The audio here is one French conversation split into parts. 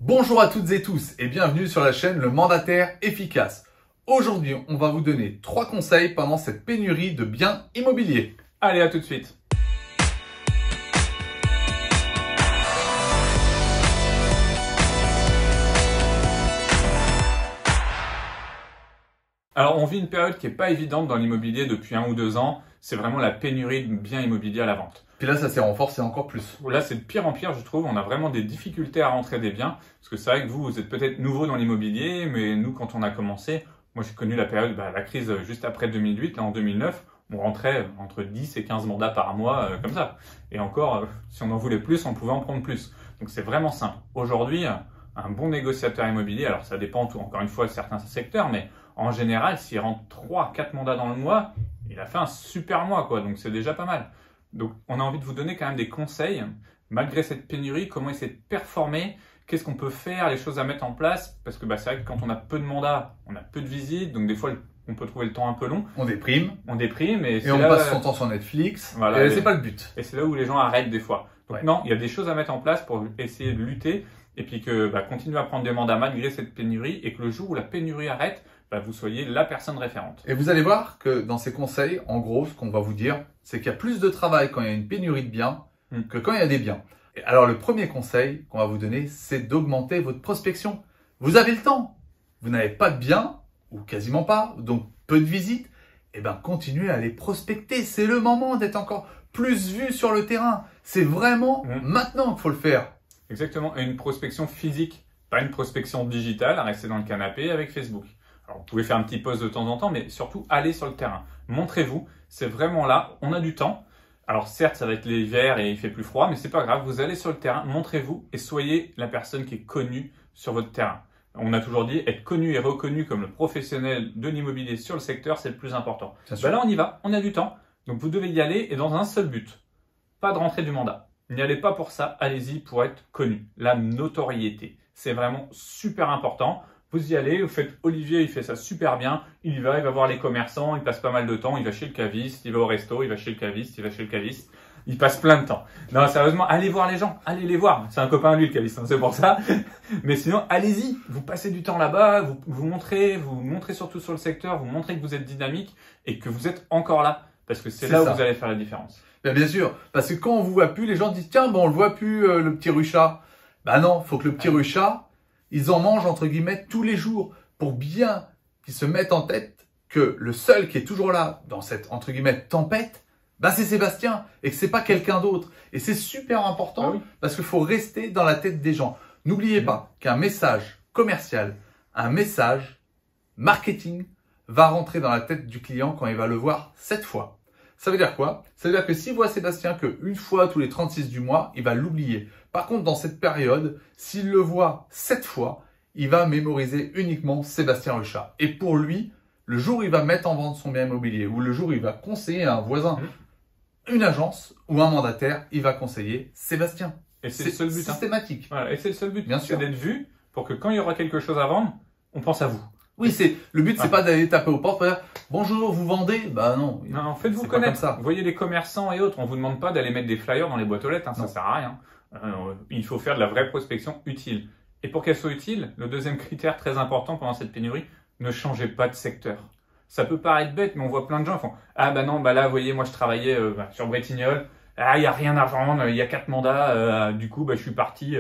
Bonjour à toutes et tous et bienvenue sur la chaîne Le Mandataire Efficace. Aujourd'hui, on va vous donner 3 conseils pendant cette pénurie de biens immobiliers. Allez, à tout de suite. Alors, on vit une période qui n'est pas évidente dans l'immobilier depuis 1 ou 2 ans. C'est vraiment la pénurie de biens immobiliers à la vente. Puis là, ça s'est renforcé encore plus. Là, c'est de pire en pire, je trouve. On a vraiment des difficultés à rentrer des biens. Parce que c'est vrai que vous êtes peut-être nouveau dans l'immobilier, mais nous, quand on a commencé, moi, j'ai connu la période, la crise juste après 2008, là, en 2009. On rentrait entre 10 et 15 mandats par mois, comme ça. Et encore, si on en voulait plus, on pouvait en prendre plus. Donc, c'est vraiment simple. Aujourd'hui, un bon négociateur immobilier, alors ça dépend encore une fois de certains secteurs, mais en général, s'il rentre 3-4 mandats dans le mois, il a fait un super mois, quoi. Donc, c'est déjà pas mal. Donc, on a envie de vous donner quand même des conseils, malgré cette pénurie, comment essayer de performer, qu'est-ce qu'on peut faire, les choses à mettre en place, parce que c'est vrai que quand on a peu de mandats, on a peu de visites, donc des fois, on peut trouver le temps un peu long. On déprime. Et on passe son temps sur Netflix. Voilà, et c'est pas le but. Et c'est là où les gens arrêtent des fois. Donc ouais. Non, il y a des choses à mettre en place pour essayer de lutter, et puis que continuer à prendre des mandats malgré cette pénurie, et que le jour où la pénurie arrête, vous soyez la personne référente. Et vous allez voir que dans ces conseils, en gros, ce qu'on va vous dire, c'est qu'il y a plus de travail quand il y a une pénurie de biens que quand il y a des biens. Et alors, le premier conseil qu'on va vous donner, c'est d'augmenter votre prospection. Vous avez le temps. Vous n'avez pas de biens, ou quasiment pas, donc peu de visites. Eh bien, continuez à les prospecter. C'est le moment d'être encore plus vu sur le terrain. C'est vraiment maintenant qu'il faut le faire. Exactement. Et une prospection physique, pas une prospection digitale, à rester dans le canapé avec Facebook. Alors, vous pouvez faire un petit post de temps en temps, mais surtout, allez sur le terrain. Montrez-vous, c'est vraiment là, on a du temps. Alors certes, ça va être l'hiver et il fait plus froid, mais c'est pas grave, vous allez sur le terrain, montrez-vous et soyez la personne qui est connue sur votre terrain. On a toujours dit, être connu et reconnu comme le professionnel de l'immobilier sur le secteur, c'est le plus important. Là, on y va, on a du temps, donc vous devez y aller et dans un seul but, pas de rentrer du mandat. N'y allez pas pour ça, allez-y pour être connu. La notoriété, c'est vraiment super important. Vous y allez, vous faites Olivier, il fait ça super bien, il y va voir les commerçants, il passe pas mal de temps, il va chez le caviste, il va au resto, il va chez le caviste, il va chez le caviste, il passe plein de temps. Non, sérieusement, allez voir les gens, allez les voir. C'est un copain à lui le caviste, c'est pour ça. Mais sinon, allez-y, vous passez du temps là-bas, vous montrez surtout sur le secteur, vous montrez que vous êtes dynamique et que vous êtes encore là. Parce que c'est là où vous allez faire la différence. Bien sûr, parce que quand on vous voit plus, les gens disent, tiens, on le voit plus, le petit Ruchat. Non, faut que le petit Ruchat, ils en mangent, entre guillemets, tous les jours pour bien qu'ils se mettent en tête que le seul qui est toujours là dans cette, entre guillemets, tempête, c'est Sébastien et que c'est pas quelqu'un d'autre. Et c'est super important parce qu'il faut rester dans la tête des gens. N'oubliez pas qu'un message commercial, un message marketing va rentrer dans la tête du client quand il va le voir 7 fois. Ça veut dire quoi? Ça veut dire que s'il voit Sébastien qu'une fois tous les 36 du mois, il va l'oublier. Par contre, dans cette période, s'il le voit 7 fois, il va mémoriser uniquement Sébastien Ruchat. Et pour lui, le jour où il va mettre en vente son bien immobilier ou le jour où il va conseiller à un voisin, une agence ou un mandataire, il va conseiller Sébastien. Et c'est le seul but. Systématique. Voilà, et c'est le seul but. Bien sûr. C'est d'être vu pour que quand il y aura quelque chose à vendre, on pense à vous. Oui, le but, c'est pas d'aller taper aux portes pour dire bonjour, vous vendez? Non. Non, faites-vous connaître. Ça. Vous voyez les commerçants et autres, on vous demande pas d'aller mettre des flyers dans les boîtes aux lettres, ça sert à rien. Il faut faire de la vraie prospection utile. Et pour qu'elle soit utile, le deuxième critère très important pendant cette pénurie, ne changez pas de secteur. Ça peut paraître bête, mais on voit plein de gens qui font là, vous voyez, moi je travaillais sur Bretignolles, il n'y a rien à vendre, il y a 4 mandats, du coup, je suis parti.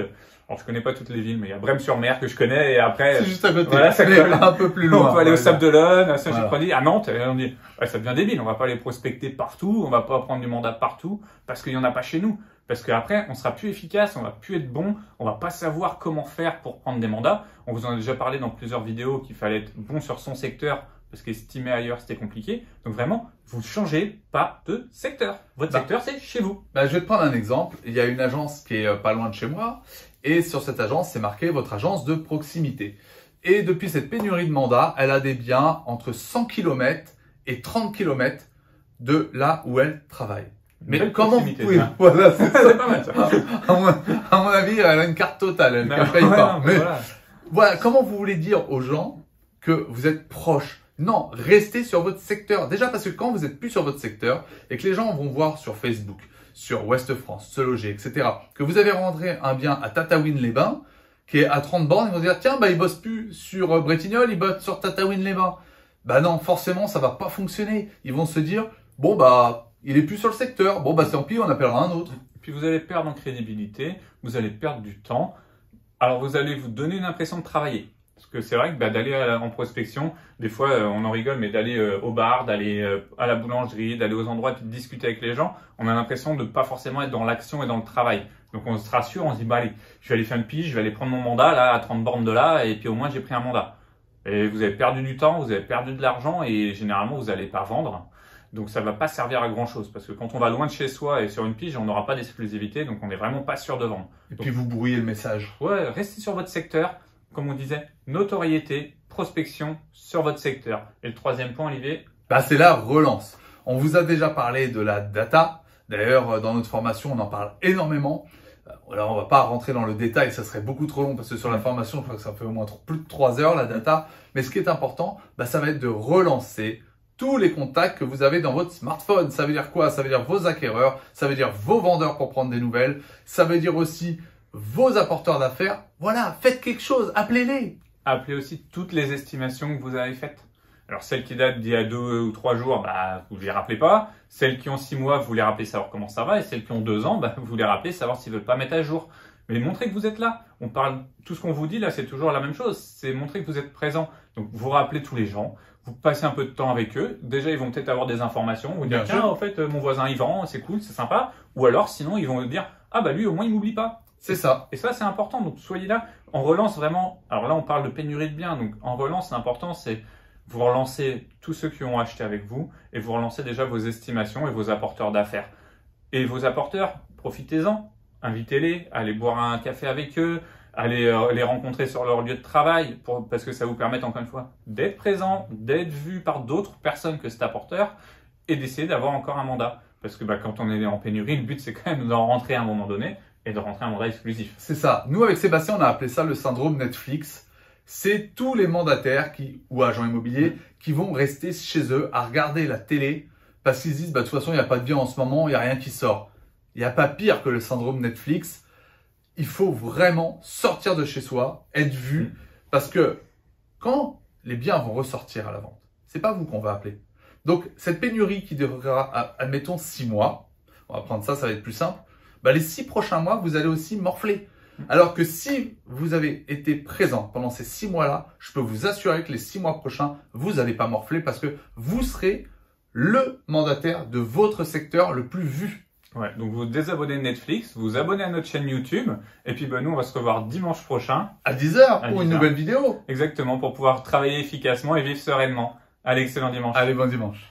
Alors, je connais pas toutes les villes, mais il y a Brême-sur-Mer que je connais, et après. C'est juste à côté. Voilà, ça colle. Un peu plus loin. On peut aller au Sable-d'Olonne, à Saint-Gilles-Prony, à Nantes, et on dit, ça devient débile, on va pas les prospecter partout, on va pas prendre du mandat partout, parce qu'il y en a pas chez nous. Parce qu'après, on sera plus efficace, on va plus être bon, on va pas savoir comment faire pour prendre des mandats. On vous en a déjà parlé dans plusieurs vidéos qu'il fallait être bon sur son secteur, parce qu'estimer ailleurs, c'était compliqué. Donc vraiment, vous ne changez pas de secteur. Votre secteur, c'est chez vous. Je vais te prendre un exemple. Il y a une agence qui est pas loin de chez moi. Et sur cette agence, c'est marqué votre agence de proximité. Et depuis cette pénurie de mandats, elle a des biens entre 100 km et 30 km de là où elle travaille. Mais comment vous pouvez... Voilà, c'est pas mal ça. À mon avis, elle a une carte totale. Elle ne paye pas. Mais voilà, comment vous voulez dire aux gens que vous êtes proche? Non, restez sur votre secteur. Déjà parce que quand vous n'êtes plus sur votre secteur et que les gens vont voir sur Facebook, sur Ouest France, Se Loger, etc., que vous avez rentré un bien à Tataouine-les-Bains, qui est à 30 bornes, ils vont dire, tiens, bah, il bosse plus sur Bretignolles, il bosse sur Tataouine-les-Bains. Bah non, forcément, ça va pas fonctionner. Ils vont se dire, bon, bah, il est plus sur le secteur. Bon, bah, tant pis, on appellera un autre. Puis vous allez perdre en crédibilité, vous allez perdre du temps. Alors vous allez vous donner une impression de travailler. Parce que c'est vrai que d'aller en prospection, des fois on en rigole, mais d'aller au bar, d'aller à la boulangerie, d'aller aux endroits, puis de discuter avec les gens, on a l'impression de pas forcément être dans l'action et dans le travail. Donc on se rassure, on se dit, bah allez, je vais aller faire une pige, je vais aller prendre mon mandat là à 30 bornes de là, et puis au moins j'ai pris un mandat. Et vous avez perdu du temps, vous avez perdu de l'argent, et généralement vous n'allez pas vendre. Donc ça va pas servir à grand chose, parce que quand on va loin de chez soi et sur une pige, on n'aura pas d'exclusivité, donc on n'est vraiment pas sûr de vendre. Et puis vous brouillez le message. Ouais, restez sur votre secteur, comme on disait, notoriété, prospection sur votre secteur. Et le troisième point, Olivier? Bah, c'est la relance. On vous a déjà parlé de la data. D'ailleurs, dans notre formation, on en parle énormément. Alors, on va pas rentrer dans le détail, ça serait beaucoup trop long parce que sur la formation, je crois que ça fait au moins plus de 3 heures, la data. Mais ce qui est important, bah, ça va être de relancer tous les contacts que vous avez dans votre smartphone. Ça veut dire quoi? Ça veut dire vos acquéreurs, ça veut dire vos vendeurs pour prendre des nouvelles, ça veut dire aussi vos apporteurs d'affaires. Voilà, faites quelque chose, appelez-les. Appelez aussi toutes les estimations que vous avez faites. Alors celles qui datent d'il y a 2 ou 3 jours, bah, vous ne les rappelez pas. Celles qui ont 6 mois, vous les rappelez savoir comment ça va. Et celles qui ont 2 ans, bah, vous les rappelez savoir s'ils ne veulent pas mettre à jour. Mais montrez que vous êtes là. On parle, tout ce qu'on vous dit là, c'est toujours la même chose. C'est montrer que vous êtes présent. Donc vous rappelez tous les gens. Vous passez un peu de temps avec eux. Déjà, ils vont peut-être avoir des informations. Vous dire, tiens, en fait, mon voisin, il vend, c'est cool, c'est sympa. Ou alors, sinon, ils vont vous dire, ah bah lui, au moins, il m'oublie pas. C'est ça. Et ça, c'est important. Donc, soyez là. On relance vraiment. Alors là, on parle de pénurie de biens. Donc, en relance, l'important, c'est vous relancez tous ceux qui ont acheté avec vous et vous relancez déjà vos estimations et vos apporteurs d'affaires. Et vos apporteurs, profitez-en. Invitez-les, allez boire un café avec eux, allez les rencontrer sur leur lieu de travail parce que ça vous permet, encore une fois, d'être présent, d'être vu par d'autres personnes que cet apporteur et d'essayer d'avoir encore un mandat. Parce que bah, quand on est en pénurie, le but, c'est quand même d'en rentrer à un moment donné et de rentrer un mandat exclusif. C'est ça. Nous, avec Sébastien, on a appelé ça le syndrome Netflix. C'est tous les mandataires ou agents immobiliers qui vont rester chez eux à regarder la télé parce qu'ils se disent, bah, de toute façon, il n'y a pas de vie en ce moment, il n'y a rien qui sort. Il n'y a pas pire que le syndrome Netflix. Il faut vraiment sortir de chez soi, être vu, parce que quand les biens vont ressortir à la vente, c'est pas vous qu'on va appeler. Donc, cette pénurie qui durera, admettons, 6 mois, on va prendre ça, ça va être plus simple, bah, les 6 prochains mois, vous allez aussi morfler. Alors que si vous avez été présent pendant ces 6 mois-là, je peux vous assurer que les 6 mois prochains, vous n'allez pas morfler parce que vous serez le mandataire de votre secteur le plus vu. Ouais, donc vous désabonnez de Netflix, vous abonnez à notre chaîne YouTube, et puis bah, nous on va se revoir dimanche prochain. À 10h pour une nouvelle vidéo. Exactement, pour pouvoir travailler efficacement et vivre sereinement. Allez, excellent dimanche. Allez, bon dimanche.